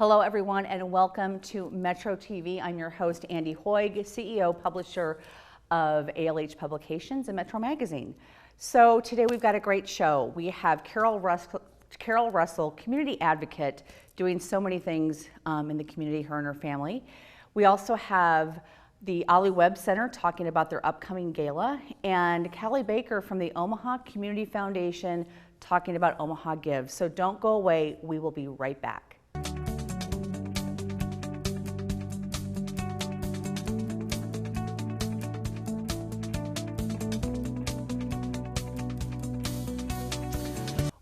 Hello everyone and welcome to Metro TV. I'm your host Andy Hoig, CEO, publisher of ALH Publications and Metro Magazine. So today we've got a great show. We have Carol Russell, community advocate, doing so many things in the community, her and her family. We also have the Ollie Webb Center talking about their upcoming gala, and Callie Baker from the Omaha Community Foundation talking about Omaha Gives. So don't go away, we will be right back.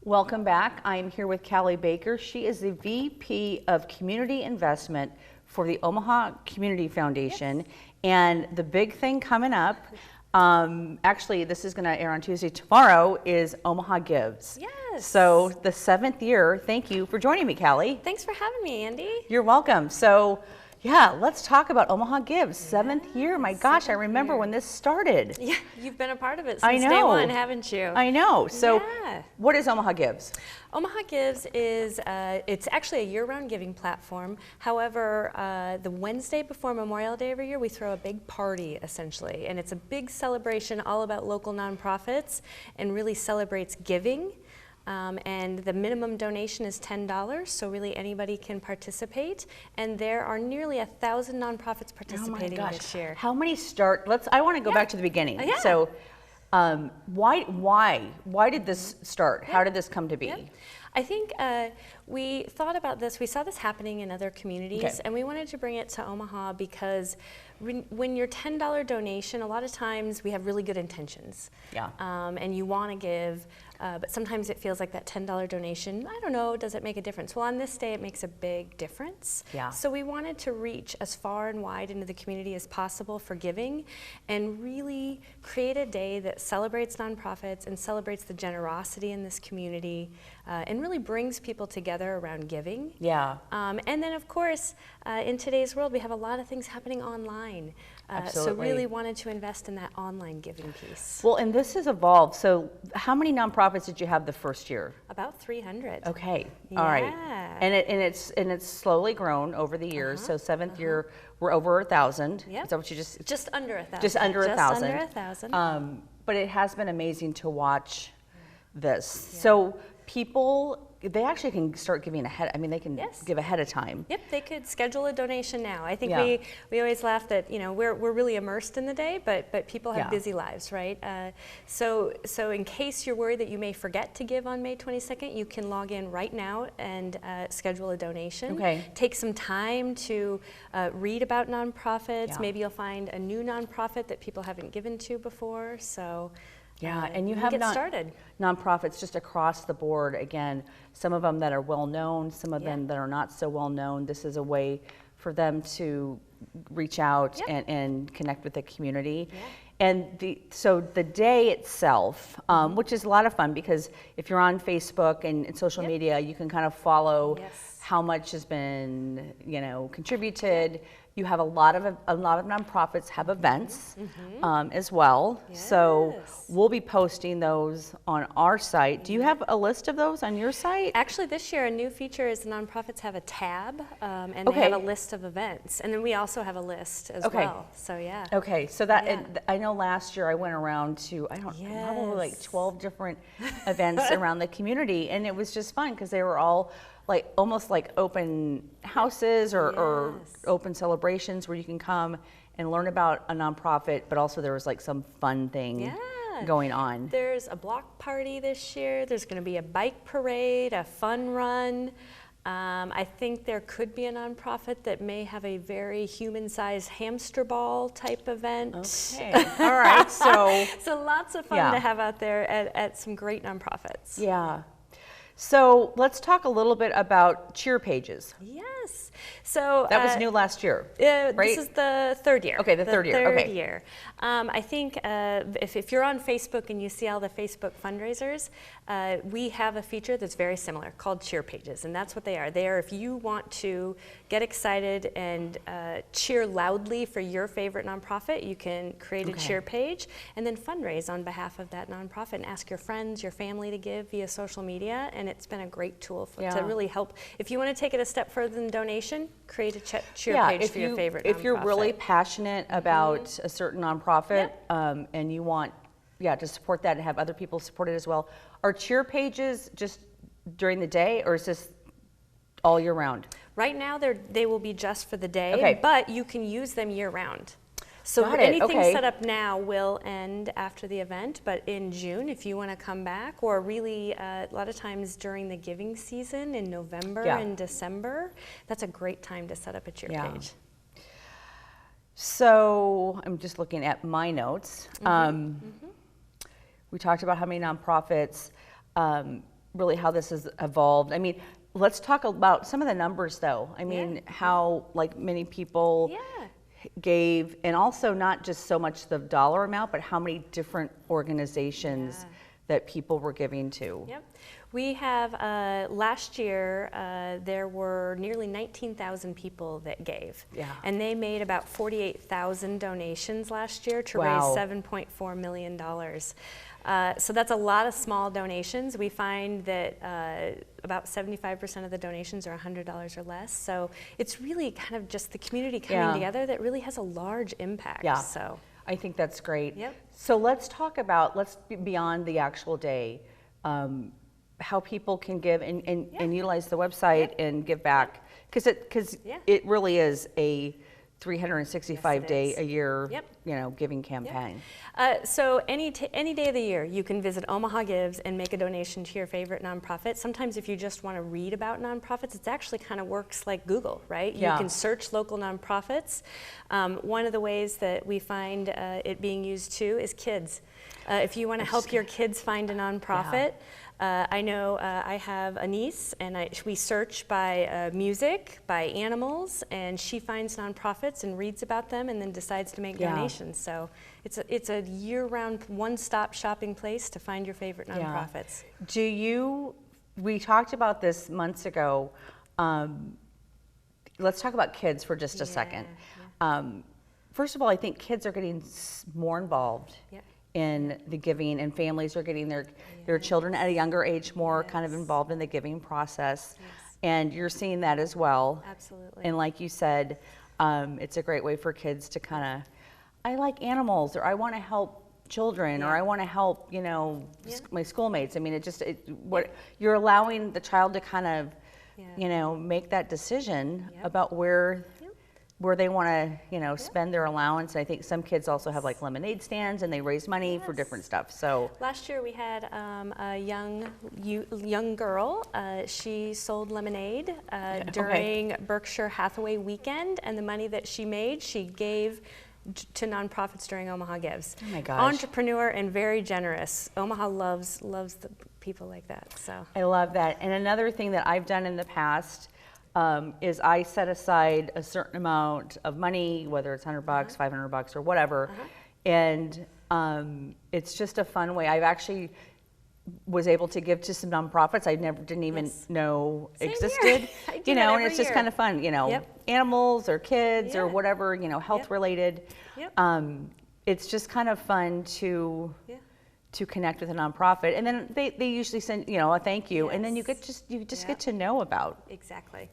Welcome back. I am here with Callie Baker. She is the VP of Community Investment for the Omaha Community Foundation. Yes. And the big thing coming up, actually this is going to air on Tuesday, tomorrow, is Omaha Gives. Yes. So the 7th year. Thank you for joining me, Callie. Thanks for having me, Andy. You're welcome. So yeah, let's talk about Omaha Gives. 7th year. My gosh, I remember when this started. Yeah, you've been a part of it since day one, haven't you? I know. So what is Omaha Gives? Omaha Gives is, it's actually a year-round giving platform. However, the Wednesday before Memorial Day every year, we throw a big party, essentially. And it's a big celebration all about local nonprofits and really celebrates giving. And the minimum donation is $10, so really anybody can participate. And there are nearly 1,000 nonprofits participating this year. How many start? I want to go back to the beginning. So, why did this start? How did this come to be? I think we thought about this. We saw this happening in other communities, and we wanted to bring it to Omaha because when your $10 donation, a lot of times we have really good intentions. And you want to give. But sometimes it feels like that $10 donation, I don't know, does it make a difference? Well, on this day, it makes a big difference. So we wanted to reach as far and wide into the community as possible for giving and really create a day that celebrates nonprofits and celebrates the generosity in this community and really brings people together around giving. And then, of course, in today's world, we have a lot of things happening online. So really wanted to invest in that online giving piece. Well, and this has evolved. So how many nonprofits did you have the first year? About 300. Okay, all right. And it's slowly grown over the years. So 7th year, we're over 1,000. Is that what you just? Just under 1,000. Just under 1,000. Just under 1,000. But it has been amazing to watch this. So people, they actually can start giving ahead. I mean, they can give ahead of time. They could schedule a donation now. I think we always laugh that we're really immersed in the day, but people have busy lives, right? So in case you're worried that you may forget to give on May 22nd, you can log in right now and schedule a donation. Take some time to read about nonprofits. Maybe you'll find a new nonprofit that people haven't given to before. So. And you have nonprofits just across the board. Again, some of them that are well known, some of them that are not so well known. This is a way for them to reach out and connect with the community. And so the day itself, which is a lot of fun because if you're on Facebook and social media, you can kind of follow how much has been contributed. You have a lot of nonprofits have events as well. So we'll be posting those on our site. Do you have a list of those on your site? Actually, this year a new feature is the nonprofits have a tab and they have a list of events, and then we also have a list as well. So so that I know last year I went around to probably like 12 different events around the community, and it was just fun because they were all almost like open houses or open celebrations where you can come and learn about a nonprofit, but also there was like some fun thing going on. There's a block party this year. There's going to be a bike parade, a fun run. I think there could be a nonprofit that may have a very human-sized hamster ball type event. All right. So lots of fun to have out there at some great nonprofits. So let's talk a little bit about cheer pages. So that was new last year, right? This is the 3rd year. The third year. I think if you're on Facebook and you see all the Facebook fundraisers, we have a feature that's very similar called cheer pages, and that's what they are. They are if you want to get excited and cheer loudly for your favorite nonprofit, you can create a cheer page and then fundraise on behalf of that nonprofit and ask your friends, your family to give via social media, and it's been a great tool to really help. If you want to take it a step further than donation, create a cheer page for your favorite nonprofit. If you're really passionate about a certain nonprofit and you want to support that and have other people support it as well, are cheer pages just during the day, or is this all year round? Right now, they will be just for the day, but you can use them year round. So anything set up now will end after the event, but in June, if you want to come back, or really a lot of times during the giving season in November and December, that's a great time to set up a cheer page. So I'm just looking at my notes. We talked about how many nonprofits, really how this has evolved. I mean, let's talk about some of the numbers though. I mean, how like many people gave, and also not just so much the dollar amount, but how many different organizations that people were giving to. We have, last year, there were nearly 19,000 people that gave. And they made about 48,000 donations last year to raise $7.4 million. So that's a lot of small donations. We find that about 75% of the donations are $100 or less. So it's really kind of just the community coming together that really has a large impact. So I think that's great. So let's talk about, beyond the actual day, how people can give and utilize the website and give back, because it really is a 365 day a year, giving campaign. So any day of the year, you can visit Omaha Gives and make a donation to your favorite nonprofit. Sometimes if you just want to read about nonprofits, it actually kind of works like Google, right? You can search local nonprofits. One of the ways that we find it being used too is kids. If you want to help your kids find a nonprofit, I know I have a niece, and we search by music, by animals, and she finds nonprofits and reads about them and then decides to make donations. So it's a year-round, one-stop shopping place to find your favorite nonprofits. We talked about this months ago. Let's talk about kids for just a second. First of all, I think kids are getting more involved in the giving, and families are getting their children at a younger age more kind of involved in the giving process. And you're seeing that as well. Absolutely. And like you said, it's a great way for kids to kind of, I like animals, or I want to help children, or I want to help, my schoolmates. I mean, you're allowing the child to kind of, make that decision about where they want to, spend their allowance. And I think some kids also have like lemonade stands, and they raise money for different stuff. So last year we had a young girl. She sold lemonade during Berkshire Hathaway weekend, and the money that she made, she gave to nonprofits during Omaha Gives. Oh my gosh! Entrepreneur and very generous. Omaha loves the people like that. So I love that. And another thing that I've done in the past. Is I set aside a certain amount of money, whether it's $100, $500 or whatever, and it's just a fun way. I've actually was able to give to some nonprofits I didn't even know existed, and it's just kind of fun, animals or kids or whatever, health related. It's just kind of fun to connect with a nonprofit, and then they usually send a thank you, and then you just get to know about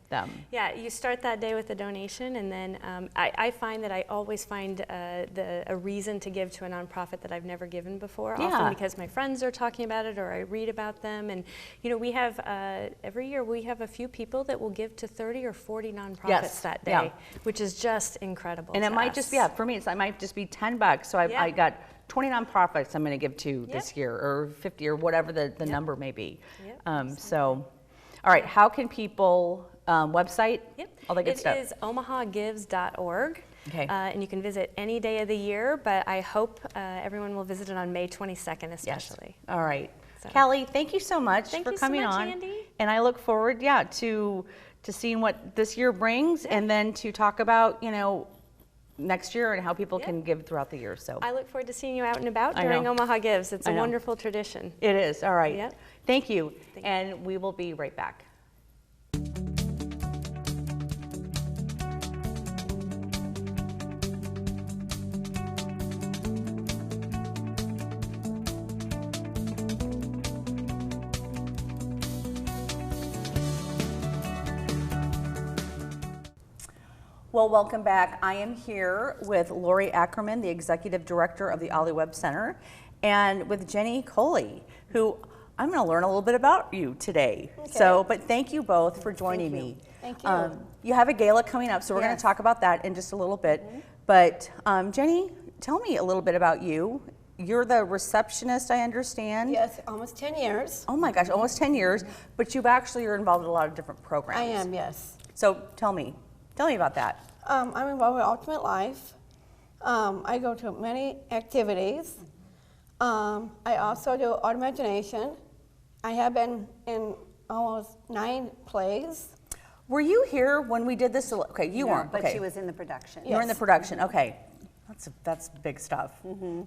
them. Yeah, you start that day with a donation, and then I find that I always find a reason to give to a nonprofit that I've never given before, often because my friends are talking about it or I read about them, and we have every year we have a few people that will give to 30 or 40 nonprofits that day, which is just incredible. And it might just for me, it might just be $10. So I got 20 nonprofits I'm going to give to this year, or 50, or whatever the number may be. So, all right, how can people, website, all that good stuff? It is omahagives.org, and you can visit any day of the year, but I hope everyone will visit it on May 22nd especially. All right. So. Kelly, thank you so much for coming on. Andy. And I look forward, to seeing what this year brings, and then to talk about, next year and how people can give throughout the year. So I look forward to seeing you out and about during Omaha Gives. It's a wonderful tradition. It is. All right. Thank you. And we will be right back. Well, welcome back. I am here with Lori Ackerman, the Executive Director of the Ollie Webb Center, and with Jenny Coley, who I'm going to learn a little bit about you today. Okay. But thank you both for joining me. Thank you. You have a gala coming up, so we're going to talk about that in just a little bit. But Jenny, tell me a little bit about you. You're the receptionist, I understand. Yes, almost 10 years. Oh my gosh, almost 10 years. But you're involved in a lot of different programs. I am, yes. So tell me about that. I'm involved with Ultimate Life. I go to many activities. I also do art imagination. I have been in almost 9 plays. Were you here when we did this? Okay, you weren't. But okay. she was in the production. You were in the production. Okay, that's big stuff.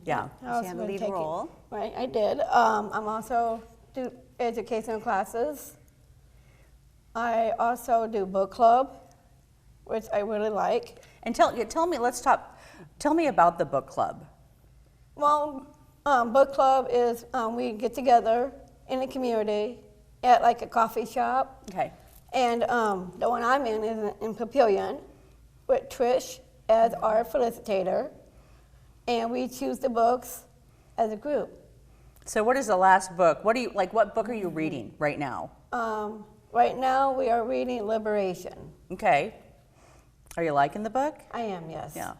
Yeah. She had a lead role. Right, I did. I'm also do educational classes. I also do book club, which I really like. And tell me about the book club. Well, book club is we get together in the community at like a coffee shop. Okay. And the one I'm in is in Papillion with Trish as our felicitator. And we choose the books as a group. So what is the last book? What book are you reading right now? Right now we are reading Liberation. Okay. Are you liking the book? I am, yes. Yeah.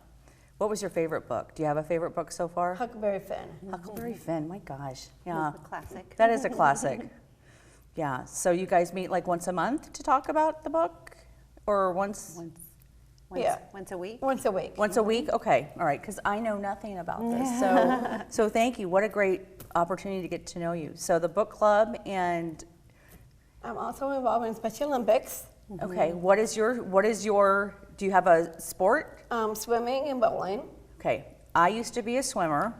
What was your favorite book? Do you have a favorite book so far? Huckleberry Finn. Huckleberry Finn, my gosh. Yeah. That's a classic. That is a classic. Yeah. So you guys meet like once a month to talk about the book? Or once Once a week? Once a week. Once a week? Okay. All right. Because I know nothing about this. So thank you. What a great opportunity to get to know you. So the book club and... I'm also involved in Special Olympics. Okay. What is your, do you have a sport? Swimming and bowling. Okay. I used to be a swimmer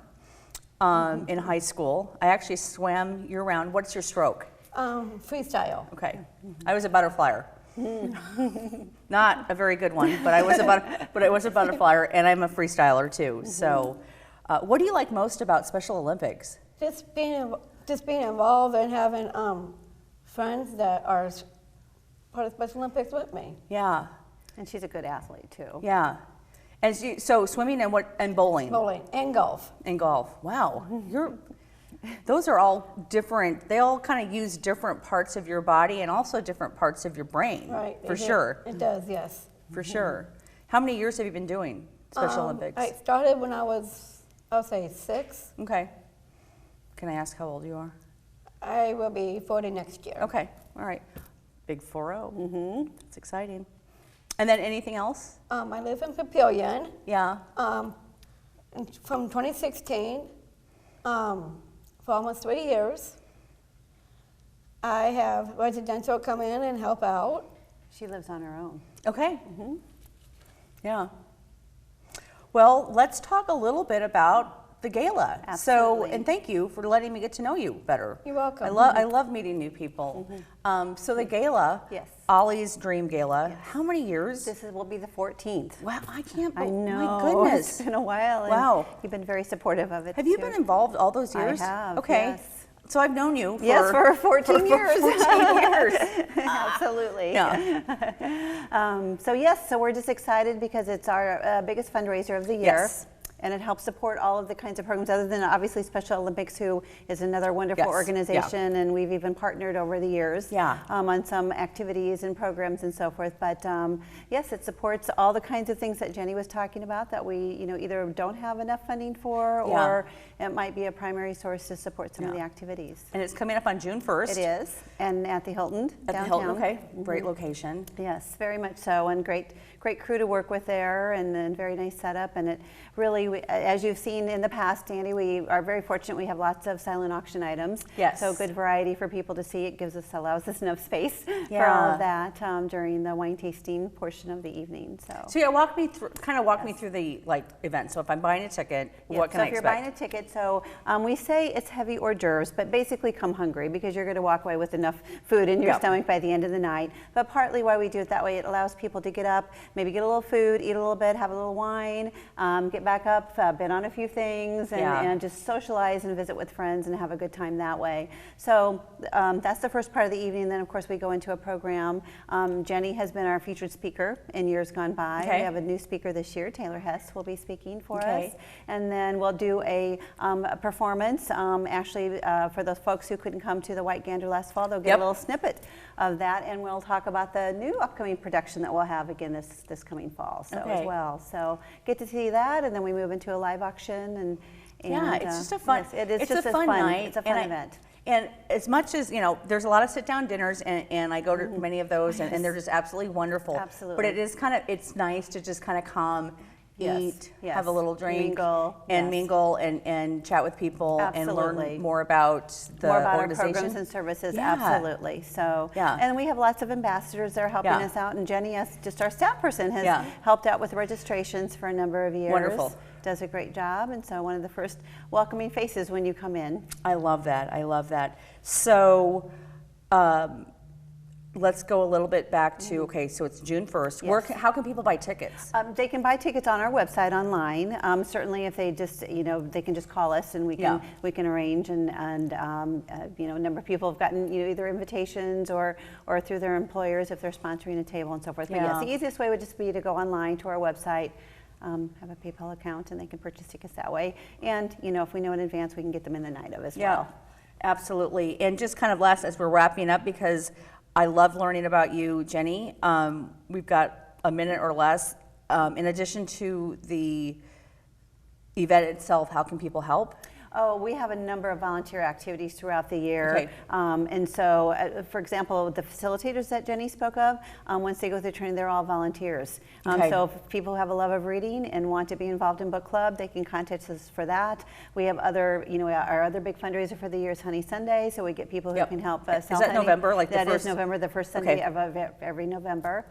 in high school. I actually swam year-round. What's your stroke? Freestyle. Okay. I was a butterflyer. Not a very good one, but I was a butterflyer, and I'm a freestyler too. So, what do you like most about Special Olympics? Just being involved and having friends that are part of Special Olympics with me. Yeah. And she's a good athlete too. Yeah. And so swimming and bowling. Bowling and golf. And golf. Wow. Those are all different. They all kind of use different parts of your body and also different parts of your brain. Right. For sure. It does, yes. For sure. How many years have you been doing Special Olympics? I started when I was, I'll say 6. Okay. Can I ask how old you are? I will be 40 next year. Okay. All right. Big 4-0. That's exciting. And then anything else? I live in Papillion. Yeah. And from 2016, for almost 3 years, I have residential come in and help out. She lives on her own. Okay. Yeah. Well, let's talk a little bit about the gala. Absolutely. So, and thank you for letting me get to know you better. You're welcome. I love meeting new people. So the gala, Yes. Ollie's Dream Gala, how many years? This will be the 14th. Wow, I can't I believe, know. my goodness. It's been a while. And Wow. You've been very supportive of it. Have you too. been involved all those years? I have. Okay. Yes. So I've known you For 14 years. 14 years. Absolutely. Yeah. So yes, so we're just excited because it's our biggest fundraiser of the year. Yes. And it helps support all of the kinds of programs, other than obviously Special Olympics, who is another wonderful Yes. organization, and we've even partnered over the years on some activities and programs and so forth. But yes, it supports all the kinds of things that Jenny was talking about that we either don't have enough funding for, or it might be a primary source to support some of the activities. And it's coming up on June 1st. It is, and at the Hilton At downtown. the Hilton, okay. Great location. Yes, very much so, and great crew to work with there, and very nice setup. And it really, as you've seen in the past, Andy, we are very fortunate. We have lots of silent auction items. Yes. So good variety for people to see. It allows us enough space for all of that during the wine tasting portion of the evening. So yeah, walk me through the event. So if I'm buying a ticket, what can I expect? So if you're buying a ticket, so we say it's heavy hors d'oeuvres, but basically come hungry, because you're going to walk away with enough food in your stomach by the end of the night. But partly why we do it that way, it allows people to get up, maybe get a little food, eat a little bit, have a little wine, get back up, up, been on a few things, and just socialize and visit with friends and have a good time that way. So that's the first part of the evening. Then, of course, we go into a program. Jenny has been our featured speaker in years gone by. We have a new speaker this year. Taylor Hess will be speaking for us. And then we'll do a performance. Actually, for those folks who couldn't come to the White Gander last fall, they'll get a little snippet of that. And we'll talk about the new upcoming production that we'll have again this coming fall as well. So get to see that, and then we move into a live auction. And it's just a fun. Yes, it's just a fun night. It's a fun event. And as much as, you know, there's a lot of sit-down dinners, and I go to many of those, and they're just absolutely wonderful. Absolutely. But it is it's nice to just kind of come, eat, have a little drink, mingle, and chat with people and learn more about the our organization. programs and services. Absolutely. So, and we have lots of ambassadors that are helping us out, and Jenny, as just our staff person, has helped out with registrations for a number of years. Wonderful. Does a great job, and so one of the first welcoming faces when you come in. I love that. I love that. So let's go a little bit back to, so it's June 1st. How can people buy tickets? They can buy tickets on our website online. Certainly if they just, they can just call us and we can arrange, and a number of people have gotten either invitations or through their employers if they're sponsoring a table and so forth. But yes, the easiest way would just be to go online to our website, have a PayPal account, and they can purchase tickets that way. And, if we know in advance, we can get them in the night of as well. Absolutely. And just kind of last, as we're wrapping up, because I love learning about you, Jenny. We've got a minute or less. In addition to the event itself, how can people help? Oh, we have a number of volunteer activities throughout the year. And so, for example, the facilitators that Jenny spoke of, once they go through training, they're all volunteers. So if people have a love of reading and want to be involved in book club, they can contact us for that. We have other, our other big fundraiser for the year is Honey Sunday, so we get people who can help us. Is that November? That is November, the first Sunday of every November.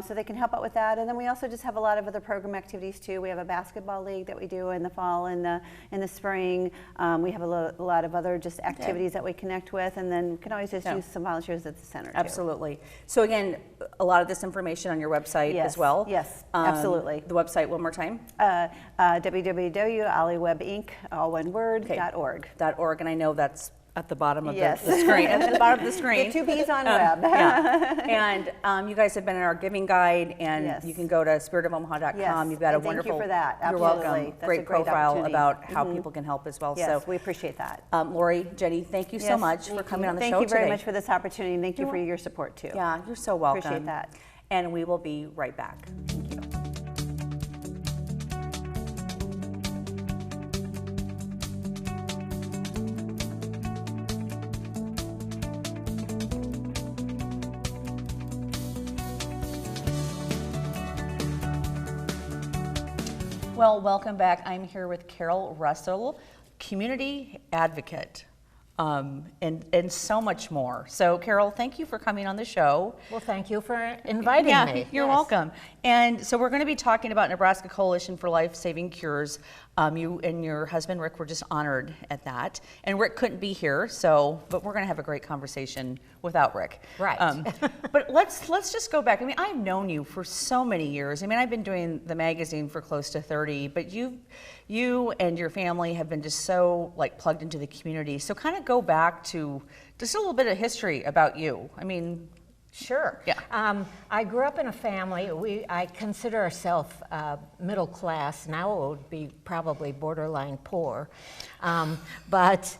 So they can help out with that. And then we also just have a lot of other program activities too. We have a basketball league that we do in the fall and in the spring. We have a lot of other just activities that we connect with, and then we can always just use some volunteers at the center too. Absolutely. So again, a lot of this information on your website as well. Yes, absolutely. The website one more time. www.ollywebinc, all one word, .org. .org, and I know that's at the bottom of the screen. At the bottom of the screen. The two B's on web. And you guys have been in our giving guide, and you can go to spiritofomaha.com. You've got a wonderful. Thank you for that. You're welcome. Great profile about how people can help as well. Yes, we appreciate that. Lori, Jenny, thank you so much for coming on the show today. Thank you very much for this opportunity, and thank you for your support too. Yeah, you're so welcome. Appreciate that. And we will be right back. Thank you. Well, welcome back. I'm here with Carol Russell, community advocate, and so much more. So, Carol, thank you for coming on the show. Well, thank you for inviting me. You're welcome. And so we're going to be talking about Nebraska Coalition for Life-Saving Cures. You and your husband, Rick, were just honored at that. And Rick couldn't be here, but we're going to have a great conversation without Rick. Right. But let's just go back. I mean, I've known you for so many years. I mean, I've been doing the magazine for close to 30, but you and your family have been just so plugged into the community. So kind of go back to just a little bit of history about you. I mean, sure. Yeah. I grew up in a family. I consider ourselves middle class. Now it would be probably borderline poor. But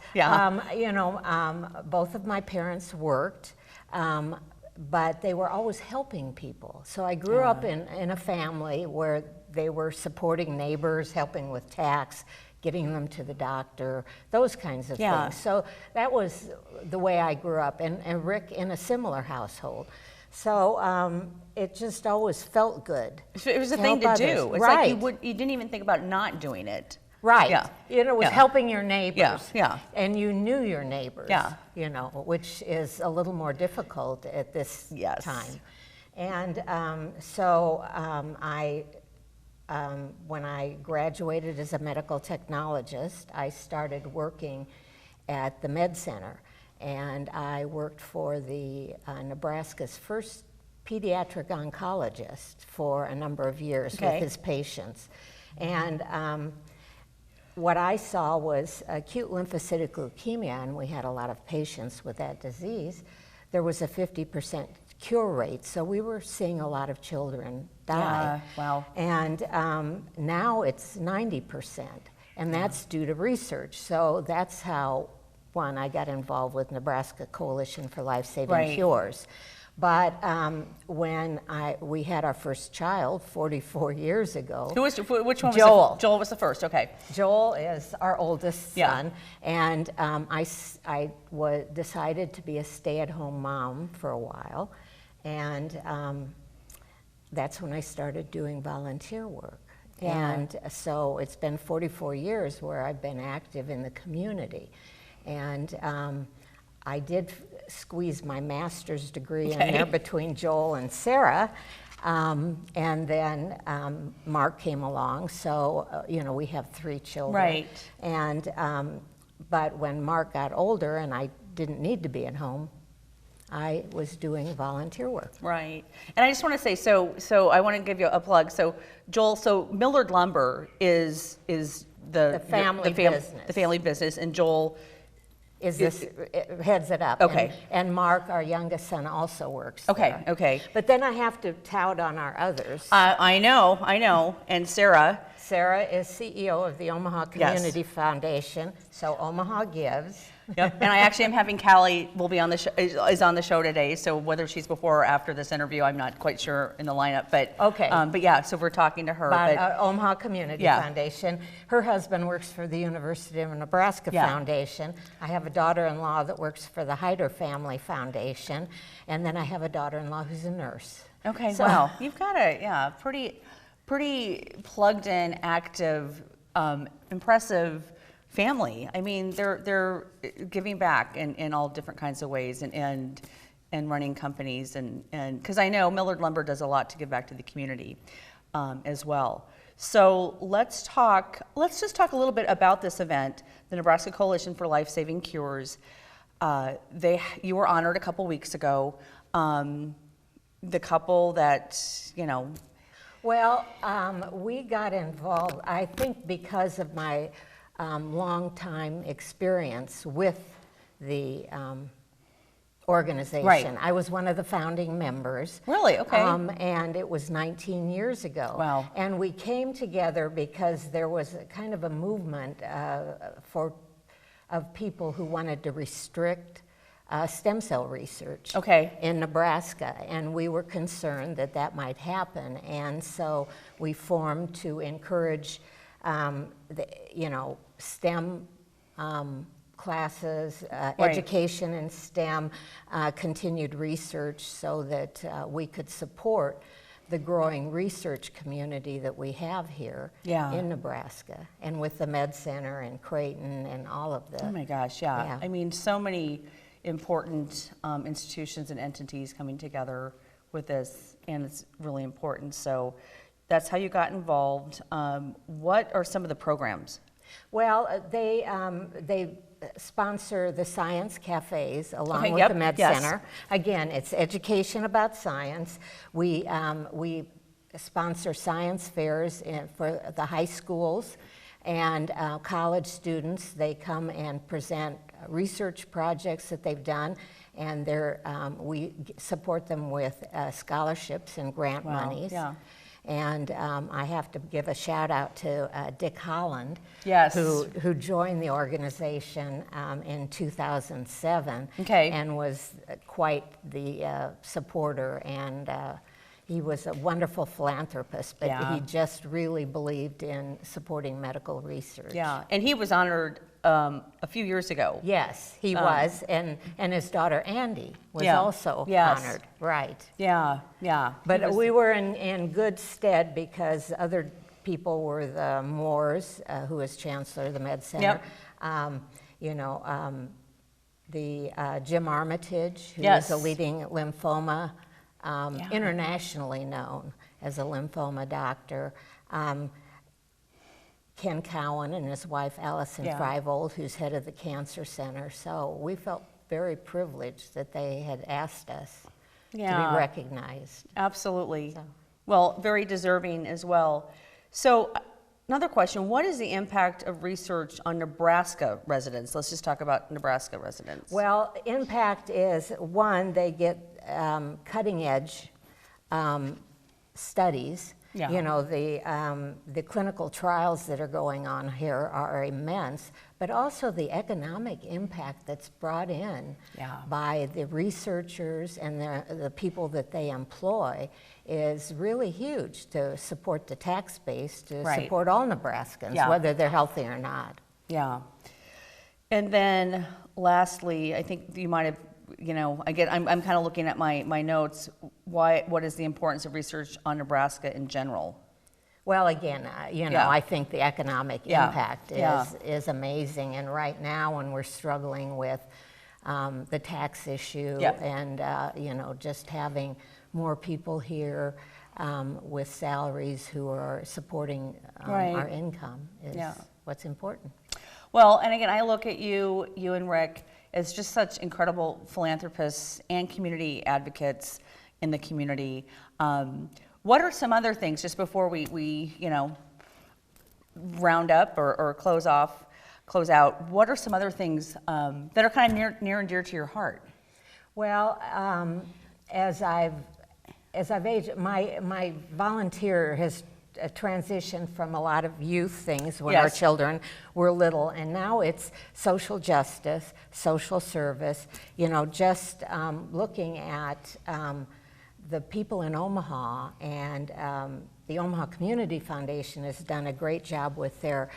both of my parents worked, but they were always helping people. So I grew up in a family where they were supporting neighbors, helping with tax, getting them to the doctor, those kinds of things. So that was the way I grew up, and Rick in a similar household. So it just always felt good. It was a thing to do. It's like you didn't even think about not doing it. Right. Yeah. It was helping your neighbors. Yeah. And you knew your neighbors. Yeah. Which is a little more difficult at this time. And when I graduated as a medical technologist, I started working at the Med Center, and I worked for the Nebraska's first pediatric oncologist for a number of years with his patients. And what I saw was acute lymphocytic leukemia, and we had a lot of patients with that disease. There was a 50% cure rate, so we were seeing a lot of children die. Wow. And now it's 90%, and that's due to research. So that's how, one, I got involved with Nebraska Coalition for Life-Saving Cures. But when we had our first child 44 years ago. Which one was Joel. Joel was the first, okay. Joel is our oldest son, and I decided to be a stay-at-home mom for a while, and that's when I started doing volunteer work. And so it's been 44 years where I've been active in the community. And I did squeeze my master's degree in there between Joel and Sarah. And then Mark came along, so you know, we have 3 children. Right. And but when Mark got older and I didn't need to be at home, I was doing volunteer work. Right. And I just want to say, so I want to give you a plug. So Joel, so Millard Lumber is the family business. The family business, and Joel heads it up. Okay. And Mark, our youngest son, also works there. Okay. But then I have to tout on our others. I know. And Sarah is CEO of the Omaha Community Foundation, so Omaha Gives. Yep. And I actually am having Callie will be on the show, is on the show today. So whether she's before or after this interview, I'm not quite sure in the lineup. But but yeah, so we're talking to her. About Omaha Community Foundation. Her husband works for the University of Nebraska Foundation. I have a daughter-in-law that works for the Hyder Family Foundation, and then I have a daughter-in-law who's a nurse. Okay. So, wow, you've got a pretty plugged in, active, impressive family. I mean, they're giving back in all different kinds of ways, and running companies, and because I know Millard Lumber does a lot to give back to the community as well. So let's just talk a little bit about this event, the Nebraska Coalition for Life-Saving Cures. You were honored a couple weeks ago. The couple that, you know. Well, we got involved, I think, because of my long-time experience with the organization. Right. I was one of the founding members. Really? Okay. And it was 19 years ago. Wow. And we came together because there was a kind of a movement of people who wanted to restrict stem cell research in Nebraska, and we were concerned that that might happen, and so we formed to encourage STEM classes, education in STEM, continued research, so that we could support the growing research community that we have here in Nebraska, and with the Med Center and Creighton and all of the. Oh my gosh, yeah. I mean, so many important institutions and entities coming together with this, and it's really important. So that's how you got involved. What are some of the programs? Well, they sponsor the science cafes along with the Med Center. Again, it's education about science. We sponsor science fairs for the high schools and college students. They come and present research projects that they've done, and we support them with scholarships and grant monies. Yeah. And I have to give a shout out to Dick Holland, who joined the organization in 2007 and was quite the supporter, and he was a wonderful philanthropist, but he just really believed in supporting medical research. Yeah, and he was honored a few years ago. Yes, he was, and his daughter Andy was also honored. Right. Yeah. But we were in good stead because other people were the Moores, who was chancellor of the Med Center. The Jim Armitage, who is a leading lymphoma, internationally known as a lymphoma doctor. Ken Cowan and his wife Allison Freivold, who's head of the Cancer Center. So we felt very privileged that they had asked us to be recognized. Absolutely. So. Well, very deserving as well. So Another question, what is the impact of research on Nebraska residents? Let's just talk about Nebraska residents. Well, impact is, one, they get cutting edge studies. Yeah. You know, the clinical trials that are going on here are immense, but also the economic impact that's brought in by the researchers and the people that they employ is really huge to support the tax base, to support all Nebraskans, whether they're healthy or not. Yeah. And then lastly, I think you might have, you know, I'm kind of looking at my notes. What is the importance of research on Nebraska in general? Well, again, you know, I think the economic impact is amazing. And right now, when we're struggling with the tax issue and, you know, just having more people here with salaries who are supporting our income is what's important. Well, and again, I look at you and Rick as just such incredible philanthropists and community advocates in the community. What are some other things, just before we you know, round up or close out, what are some other things that are kind of near and dear to your heart? Well, as I've aged, my volunteer has transitioned from a lot of youth things when our children were little, and now it's social justice, social service, you know, just looking at the people in Omaha, and the Omaha Community Foundation has done a great job with their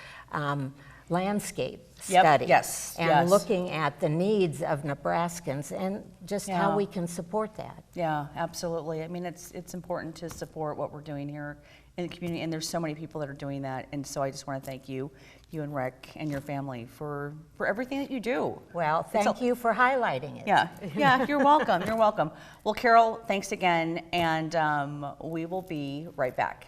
landscape study and looking at the needs of Nebraskans and just how we can support that. Yeah, absolutely. I mean, it's important to support what we're doing here in the community, and there's so many people that are doing that, and so I just want to thank you and Rick and your family for everything that you do. Well, thank you for highlighting it. Yeah, you're welcome. You're welcome. Well, Carol, thanks again, and we will be right back.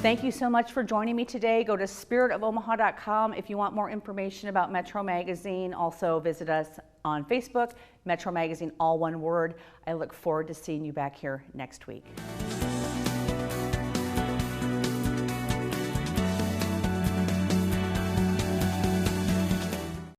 Thank you so much for joining me today. Go to spiritofomaha.com if you want more information about Metro Magazine. Also visit us on Facebook, Metro Magazine, all one word. I look forward to seeing you back here next week.